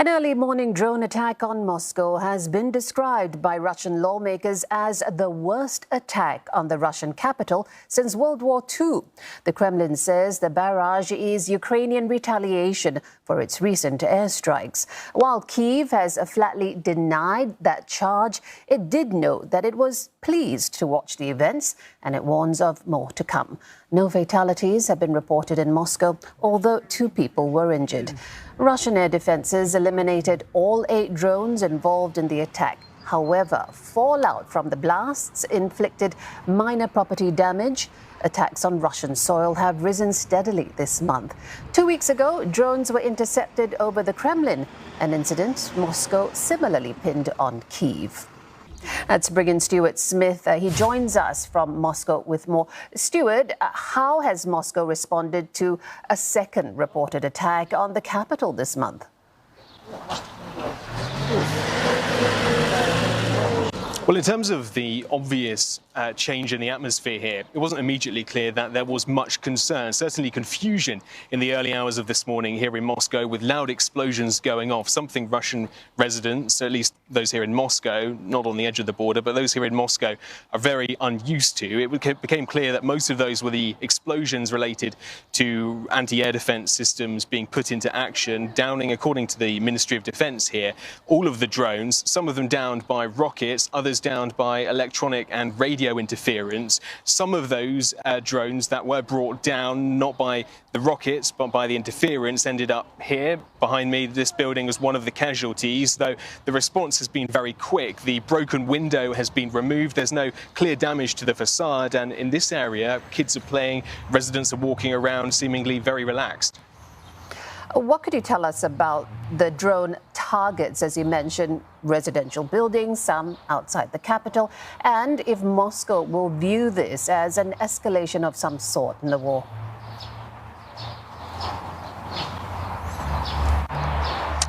An early morning drone attack on Moscow has been described by Russian lawmakers as the worst attack on the Russian capital since World War II. The Kremlin says the barrage is Ukrainian retaliation for its recent airstrikes. While Kyiv has flatly denied that charge, it did note that it was pleased to watch the events, and it warns of more to come. No fatalities have been reported in Moscow, although 2 people were injured. Russian air defenses eliminated all 8 drones involved in the attack. However, fallout from the blasts inflicted minor property damage. Attacks on Russian soil have risen steadily this month. 2 weeks ago, drones were intercepted over the Kremlin, an incident Moscow similarly pinned on Kyiv. Let's bring in Stuart Smith. He joins us from Moscow with more. Stuart, how has Moscow responded to a second reported attack on the capital this month? Well, in terms of the obvious change in the atmosphere here, it wasn't immediately clear that there was much concern, certainly confusion in the early hours of this morning here in Moscow, with loud explosions going off, something Russian residents, at least those here in Moscow, not on the edge of the border, but those here in Moscow are very unused to. It became clear that most of those were the explosions related to anti-air defense systems being put into action, downing, according to the Ministry of Defense here, all of the drones, some of them downed by rockets, others downed by electronic and radio interference. Some of those drones that were brought down not by the rockets but by the interference ended up here behind me. This building was one of the casualties, though the response has been very quick. The broken window has been removed. There's no clear damage to the facade, and in this area kids are playing, residents are walking around seemingly very relaxed. What could you tell us about the drone targets, as you mentioned, residential buildings, some outside the capital, and if Moscow will view this as an escalation of some sort in the war?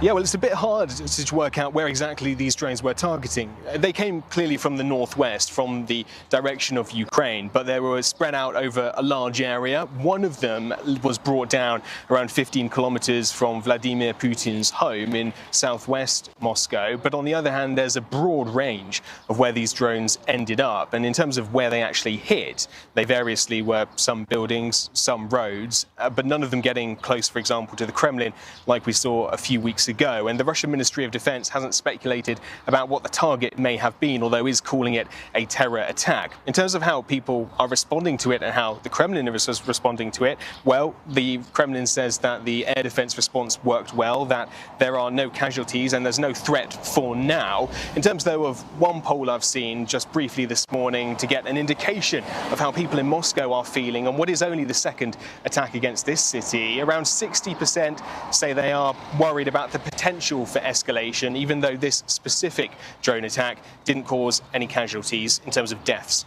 Yeah, well, it's a bit hard to work out where exactly these drones were targeting. They came clearly from the northwest, from the direction of Ukraine, but they were spread out over a large area. One of them was brought down around 15 kilometers from Vladimir Putin's home in southwest Moscow. But on the other hand, there's a broad range of where these drones ended up. And in terms of where they actually hit, they variously were some buildings, some roads, but none of them getting close, for example, to the Kremlin, like we saw a few weeks ago. And the Russian Ministry of Defense hasn't speculated about what the target may have been, although is calling it a terror attack. In terms of how people are responding to it and how the Kremlin is responding to it, well, the Kremlin says that the air defense response worked well, that there are no casualties and there's no threat for now. In terms, though, of one poll I've seen just briefly this morning to get an indication of how people in Moscow are feeling on what is only the second attack against this city, around 60% say they are worried about the potential for escalation, even though this specific drone attack didn't cause any casualties in terms of deaths.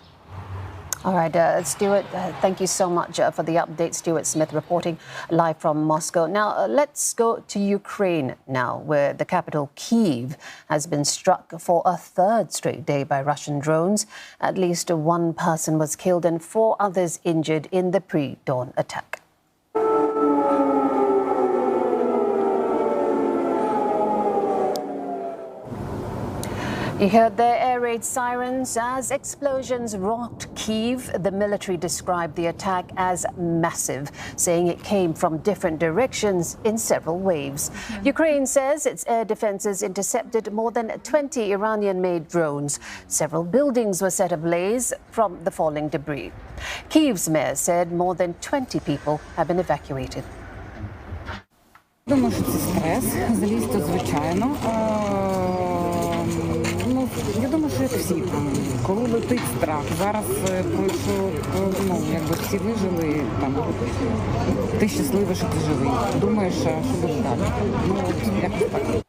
All right, Stuart, thank you so much for the update. Stuart Smith reporting live from Moscow. Now, let's go to Ukraine now, where the capital, Kyiv, has been struck for a 3rd straight day by Russian drones. At least 1 person was killed and 4 others injured in the pre-dawn attack. You heard their air raid sirens as explosions rocked Kyiv. The military described the attack as massive, saying it came from different directions in several waves. Ukraine says its air defenses intercepted more than 20 Iranian-made drones. Several buildings were set ablaze from the falling debris. Kyiv's mayor said more than 20 people have been evacuated. Думаю, що це стрес, злість, звичайно. Я думаю, що як всі там, коли летить страх. Зараз пройшов, якби всі вижили, там, ти щасливий, що ти живий. Думаєш, що буде далі. Якось так.